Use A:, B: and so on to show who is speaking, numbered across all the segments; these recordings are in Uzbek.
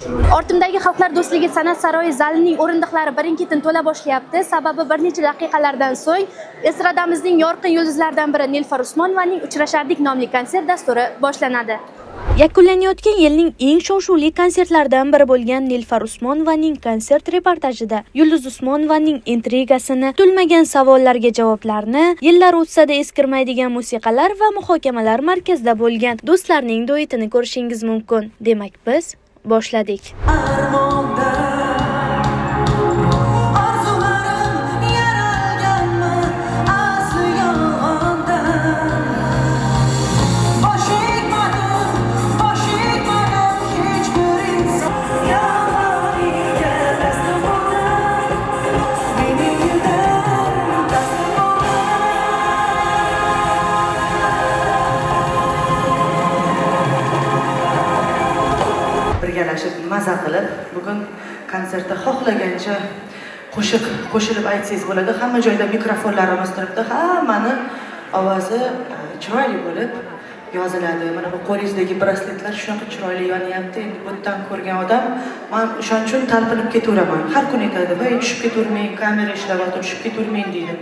A: Ortimdagi Xalqlar do'stligi san'at saroyi zalining o'rindiqlari birin-ketin to'la boshlayapti. Sababi bir necha daqiqalardan so'ng estradamizning yorqin yulduzlaridan biri Nilufar Usmonovaning Uchrashardik nomli konsert dasturi boshlanadi. Yakunlanayotgan yilning eng shov-shuvli konsertlaridan biri bo'lgan Nilufar Usmonovaning konsert reportajida Yulduz Usmonovaning intrigasini, kutilmagan savollarga javoblarni, yillar o'tsa-da eskirmaydigan musiqalar va muhokamalar markazida bo'lgan do'stlarning duetini ko'rishingiz mumkin. Demak, biz boshladik.
B: Birgalashib maza qilib, bugun konsertda xohlagancha qo'shiq qo'shilib aytsangiz bo'ladi. Hamma joyda mikrofonlarimiz turibdi. Hammani ovozi chiroyli bo'lib yoziladi. Mana bu qo'lingizdagi brasletlar shunaqa chiroyli yonyapti. Endi bu yerdan ko'rgan odam, men o'shaning uchun talpinib ketaveraman. Har kun aytadi, "Voy, tushib ketavermang, kamera ishlayapti, tushib ketavermang" deydi.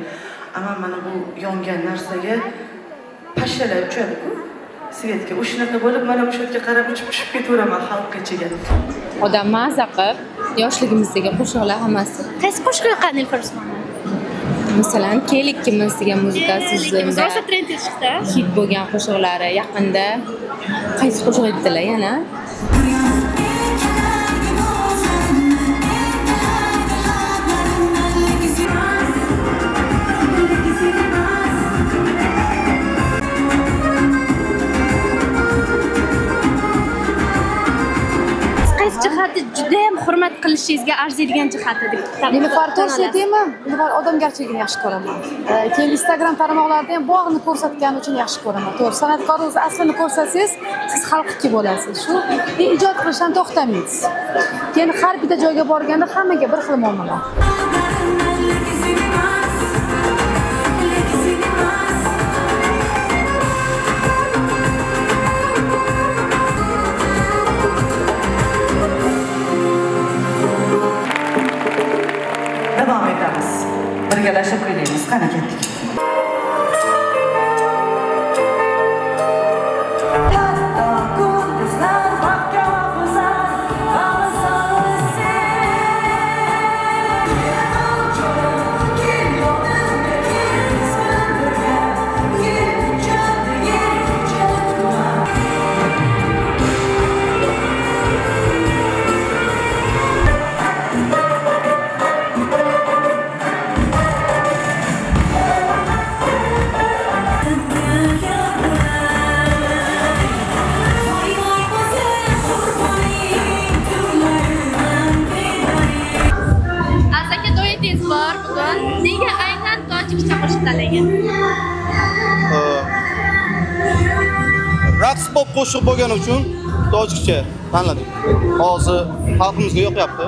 B: Ammo mana bu yongan narsaga pashshalar uchadi-ku. Svetga o'shanaqa bo'lib, mana o'sha yerga qarab uchib ketaveraman xalq ichiga.
C: Odam maza qilib, yoshligimizdagi qo'shiqlar hammasi.
A: Qaysi qo'shiq yoqqan Nilufar Usmonova?
C: Masalan, Kel ikkimiz degan muzikasi
A: rosa trendga chiqdi.
C: Hit bo'lgan qo'shiqlari yaqinda qaysi qo'shiq aytdilar yana?
A: Jihati juda ham hurmat qilishingizga arziydigan jihati deb
D: Nilufar to'g'ri aytaymi? Nilufar odamgarchiligini yaxshi ko'raman. Keyin Instagram tarmoqlarida ham bog'ni ko'rsatgani uchun yaxshi ko'raman. To'g'ri, san'atkor o'z aslini ko'rsatsangiz, siz xalqniki bo'lasiz. Shu ijod qilishdan to'xtamaysiz. Keyin har bitta joyga borganda hammaga bir xil muomala.
B: Devam edamiz. Birgalashib kuylaymiz. Qani ketdik.
A: Nega aynan tojikcha qo'shiq tanlagan?
E: Raqs pop qo'shiq bo'lgani uchun tojikcha tanladik. Hozir xalqimizga yoqyapti.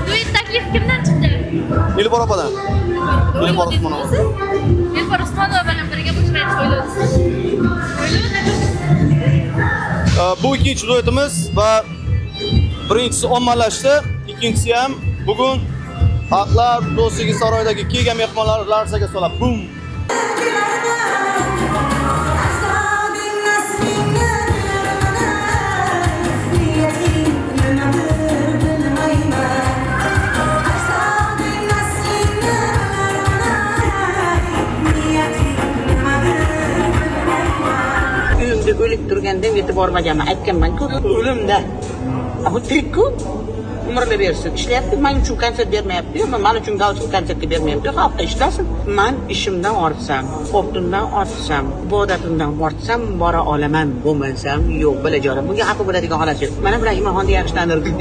A: Duet taklif kimdan chiqdi?
E: Nilufar opadan. Nilufar Usmonova.
A: Nilufar Usmonova bilan birga qo'shmaydi o'ylaysiz.
E: Bu ikkinchi duetimiz va birinchisi ommalashdi, ikkinchisi ham bugun Xalqlar do'stligi saroyidagi kelgan mehmonlar larzaga solib bum.
F: Uyimda o'lib turganda yetib bormaganman, aytganman-ku, o'limda. Bu tirikku. Umrli bersin. Ishlayapti, men uchun konsert bermayapti. Men uchun gavjum konsertga bermayapti. Xalqqa ishlasin. Men ishimdan ortsam, xo'ptimdan ortsam, ibodatimdan ortsam, bora olaman. Bo'lmasam, yo'q, bilajonim. Bunga haqi bo'ladigan holat yo'q. Mana Ibrahimovni yaxshi tanirdik.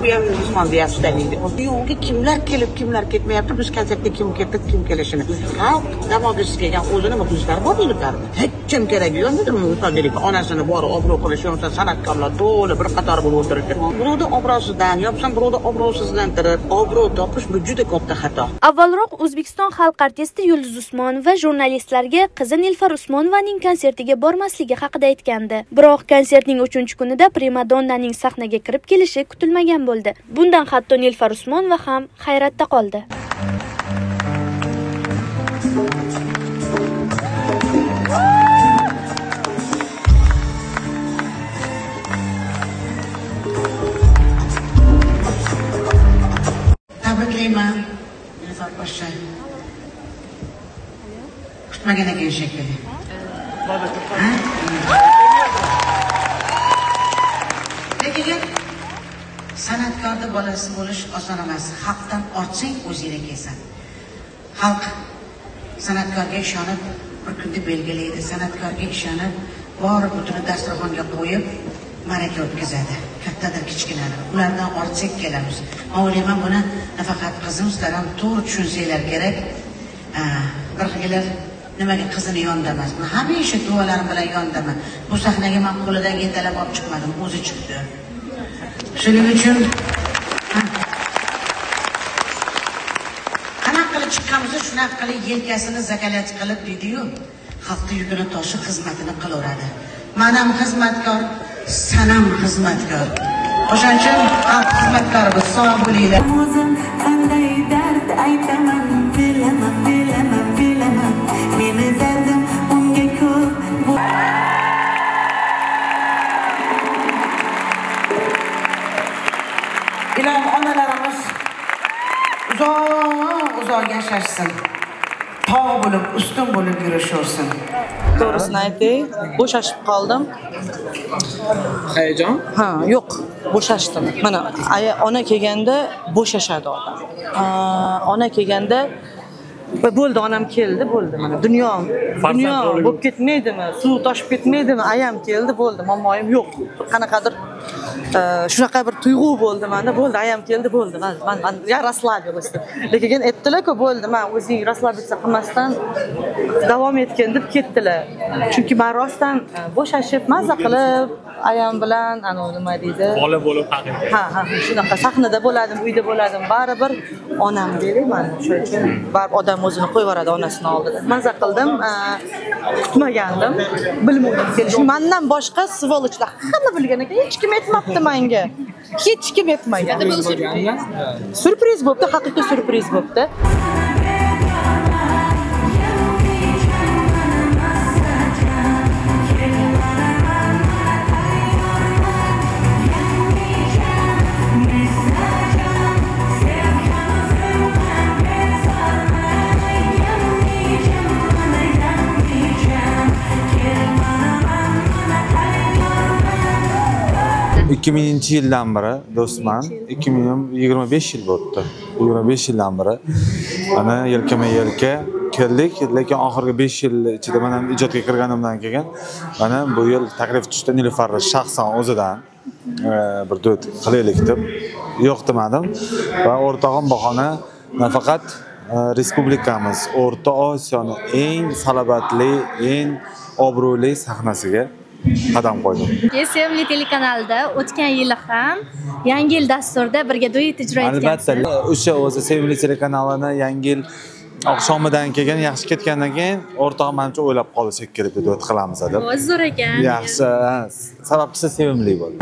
F: Bu ham Usmonni yaxshi taniydi. Yo'qga kimlar kelib, kimlar ketmayapti. Biz konsertga kim ketdi, kim kelishini. Xalq damoqchisi kelgan o'zini muxlislari bor deyiladi. Hech kim keragi yo'q dedim. Musaddiq onasini bor obro' qilish, yo'qsa san'atkorlar to'la bir qator bo'lib o'tiribdi. Birovni obro'sidan yopsam birovni obro'sizlantirib, obro' topish bu juda katta xato.
A: Avvalroq O'zbekiston xalq artisti Yulduz Usmonova jurnalistlarga qizi Nilufar Usmonovaning konsertiga bormasligi haqida aytgandi. Biroq konsertning 3-kunida primadonnaning sahnaga kirib kelishi kutilmagan bo'ldi. Bundan hatto Nilufar Usmonova ham hayratda qoldi.
F: Tabriklayman, Nilufar poshsha. Kutmagan ekan shekilli. Lekin san'atkorning bolasi bo'lish oson emas. Xalqdan ortsang o'zingga kelsan. Xalq san'atkorga ishonib bir kunda belgilaydi. San'atkorga ishonib borib butun dasturxonga qo'yib ma'raka o'tkazadi. Kattadir kichkinadir. Ulardan ortsak kelamiz. Men o'ylayman buni nafaqat qizimizlar ham to'g'ri tushunsanglar kerak. Bir xillar nimaga qizini yondamas. Men hamisha duolarim bilan yondaman. Bu sahnaga men qo'lidan yetalab olib chiqmadim, o'zi chiqdi. Shuning uchun qanaqa qilib chiqqanmiz, shunaqa qilib yelkasini zakalat qilib dedi-yu, xalqqa yukini toshib xizmatini qilaveradi. Men ham xizmatkor, sanam xizmatkor. O'shaning uchun xalq xizmatkorimiz sog' bo'linglar.
G: O'zim qanday dard aytaman, bilaman, bilaman, bilaman. Meni dardim unga ko'p.
F: Ilohim onalarimiz uzoq yashashsin. Tog' bo'lib, ustun bo'lib yurishaversin.
B: To'g'risini aytay, bo'shashib qoldim.
H: Hayajon?
B: Ha, yo'q, bo'shashdim. Mana ona kelganda bo'shashadi odam. Ona kelganda bo'ldi, onam keldi, bo'ldi. Mana dunyo bo'lib ketmaydimi? Suv toshib ketmaydimi? Ayam keldi, bo'ldi. Momoyim yo'q. Qanaqadir shunaqa bir tuyg'u bo'ldi menda, bo'ldi, ayam keldi, bo'ldi. Men ya расслабилась. Lekin aytdilar-ku, bo'ldi, men o'zing расслабиться qilmasdan davom etgan deb ketdilar. Chunki men rostdan bo'shashib, maza qilib ayam bilan nima deydi?
H: Bola bo'lib haqiqiy.
B: Ha, shunaqa sahnada bo'ladim, uyda bo'ladim, baribir onam deyman. Shuning uchun baribir odam o'zini qo'yib yuboradi onasini oldida. Maza qildim, kutmagandim, bilmadim kelishini. Mendan boshqa svolochlar hamma bilgan ekan, hech kim aytmabdi menga. Hech kim aytmagan. Surpriz bo'pti, haqiqiy surpriz bo'pti.
I: yildan beri do'stman. 2025 yil bo'ldi. 25 yildan beri mana yelkama-yelka keldik, lekin oxirgi 5 yil ichida men ham ijodga kirganimdan keyin mana bu yil taklif tushdi Nilufarni shaxsan o'zidan bir duet qilaylik deb yo'q demadim va o'rtog'im bahona nafaqat respublikamiz, O'rta Osiyoning eng salobatli, eng obro'li sahnasiga qadam qo'ydim.
A: Sevimli telekanalda o'tgan yili ham Yangi yil dasturida birga duet ijro etgansiz.
I: Albatta, o'sha o'zi Sevimli telekanalini Yangi yil oqshomidan keyin yaxshi ketgandan keyin o'rtog'im menimcha o'ylab qoldi shekilli deb duet qilamiz deb.
A: O'zi zo'r ekan.
I: Yaxshi, sababchisi Sevimli bo'ldi.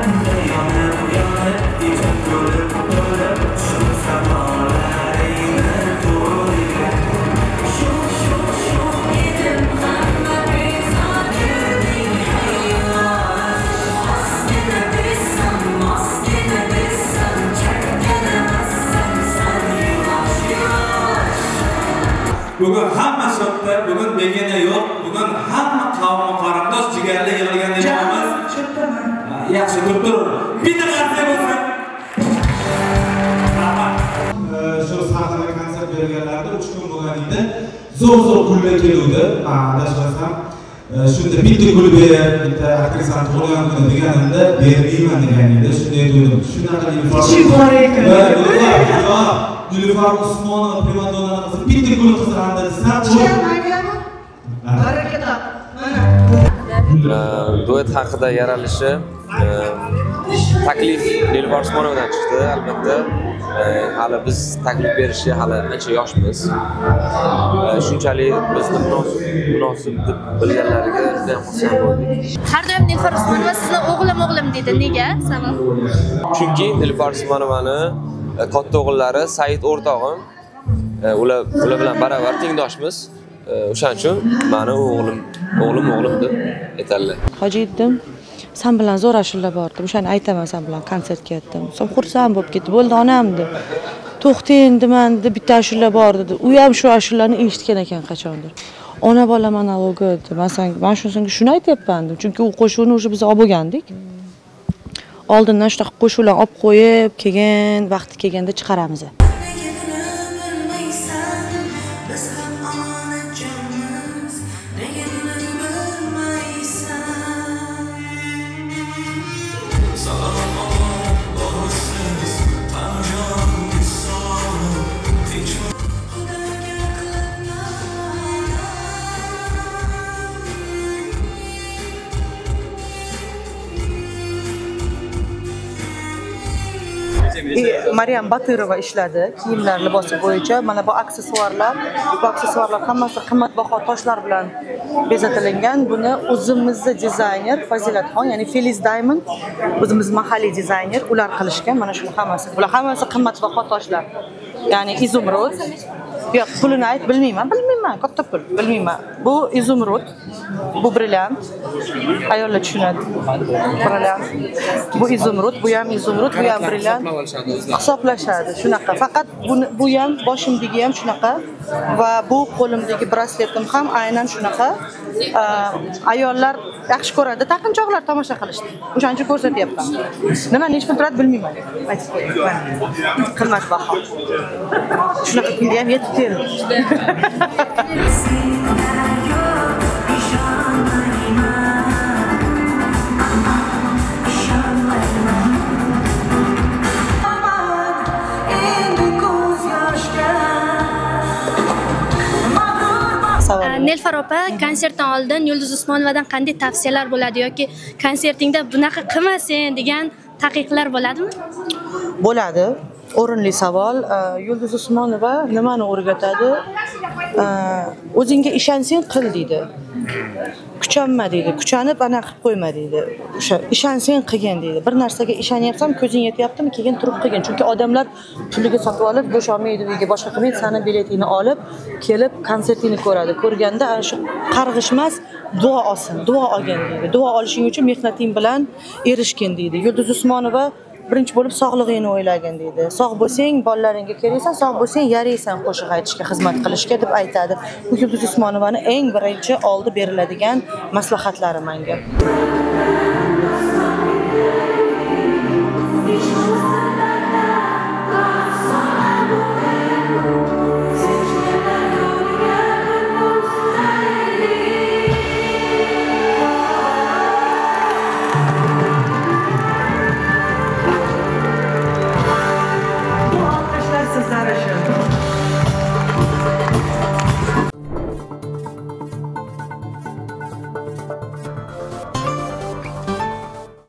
J: Bugun hamma sotda, bugun begona yo'q, bugun hamma qavm qarindosh jigarli yig'ilgan deymiz. Yaxshi turib. Bitta qarsak bo'lsa. Shu sahnada konsert berganlarda 3 kun bo'lgan edi. Zo'r pullar keluvdi. Adashmasam, shunda bitta klubi, bitta aktrisani tug'ilgan kuni deganimda bermayman degan edi. Shunday dedim. Shunaqa Nilufar Usmonova primadonnamiz bitta kun qizg'andi desam,
K: duet haqida yaralishi
H: taklif Nilufar Usmonovadan chiqdi, albatta. Hali biz taklif berishga hali ancha yoshmiz. Shunchalik bizni munosib deb bilganlariga juda ham xursand bo'ldik.
A: Har doim Nilufar Usmonova sizni o'g'lim dedi. Nega? Sabab?
H: Chunki Nilufar Usmonovani katta o'g'illari Said o'rtog'im, ular bilan baravar tengdoshmiz. O'shaning uchun meni o'g'lim deb aytadilar.
K: Hojiddin sen bilan zo'r ashula bordim. O'shani aytaman, sen bilan konsertga ketdim. So'ng xursand bo'lib ketdi. Bo'ldi onam dedi. To'xtang deman dedi, bitta ashula bor dedi. U ham shu ashulani eshitgan ekan qachondir. Ona bola monologi dedi. Men shuni aytyapman dedim. Chunki u qo'shiqni o'sha biz olib bo'lgandik. Oldindan shunaqa qo'shiqlar olib qo'yib, kelgan vaqti kelganda chiqaramiz.
B: Maryam Batırova ishladi kiyimlar libosi bo'yicha. Mana bu aksessuarlar hammasi qimmatbaho toshlar bilan bezatilgan. Buni o'zimizning dizayner Fazilatxon, ya'ni Feliz Diamond, o'zimiz mahalliy dizayner ular qilishgan. Mana shu hammasi. Bular hammasi qimmatbaho toshlar. Ya'ni izumrud. Yo'q, pulini bilmayman, katta pul, bilmayman. Bu izumrud, bu brilliant. Ayollar tushunadi. Brilliant. Bu izumrud, bu ham izumrud, bu ham brilliant. Hisoblashadi shunaqa. Faqat bu ham boshimdagi ham shunaqa va bu qo'limdagi brasletim ham aynan shunaqa. Ayollar yaxshi ko'radi, taqinchoqlar tomosha qilishdi. O'shaning uchun ko'rsatyapman. Nima nech pul turadi bilmayman. Aytib qo'ying. Qimmatbaho. Shunaqa kunga ham yetib keldi.
A: Nilufar opa, konsertdan oldin Yulduz Usmonovadan qanday tavsiyalar bo'ladi yoki konsertingda bunaqa qilmasin degan taqiqlar bo'ladimi?
B: Bo'ladi. O'rinli savol. Yulduz Usmonova nimani o'rgatadi? O'zingga ishonsang qil deydi. Kuchanma deydi. Kuchanib ana qilib qo'yma deydi. O'sha ishonsang qilgin deydi. Bir narsaga ishonyapsan, ko'zing yetyaptimi, keyin turib qilgin. Chunki odamlar puliga sotib olib, bo'sholmaydi uyga boshqa qilmaydi, seni biletingni olib, kelib konsertingni ko'radi. Ko'rganda ana shu qarg'ishmas duo olsin, duo olgin deydi. Duo olishing uchun mehnating bilan erishgin deydi. Yulduz Usmonova birinchi bo'lib sog'lig'ingni o'ylagin deydi. Sog' bo'lsang, bolalaringga kelaysan, sog' bo'lsang, yaraysan qo'shiq aytishga, xizmat qilishga deb aytadi. Bu Yulduz Usmonovani eng birinchi oldi beriladigan maslahatlari menga.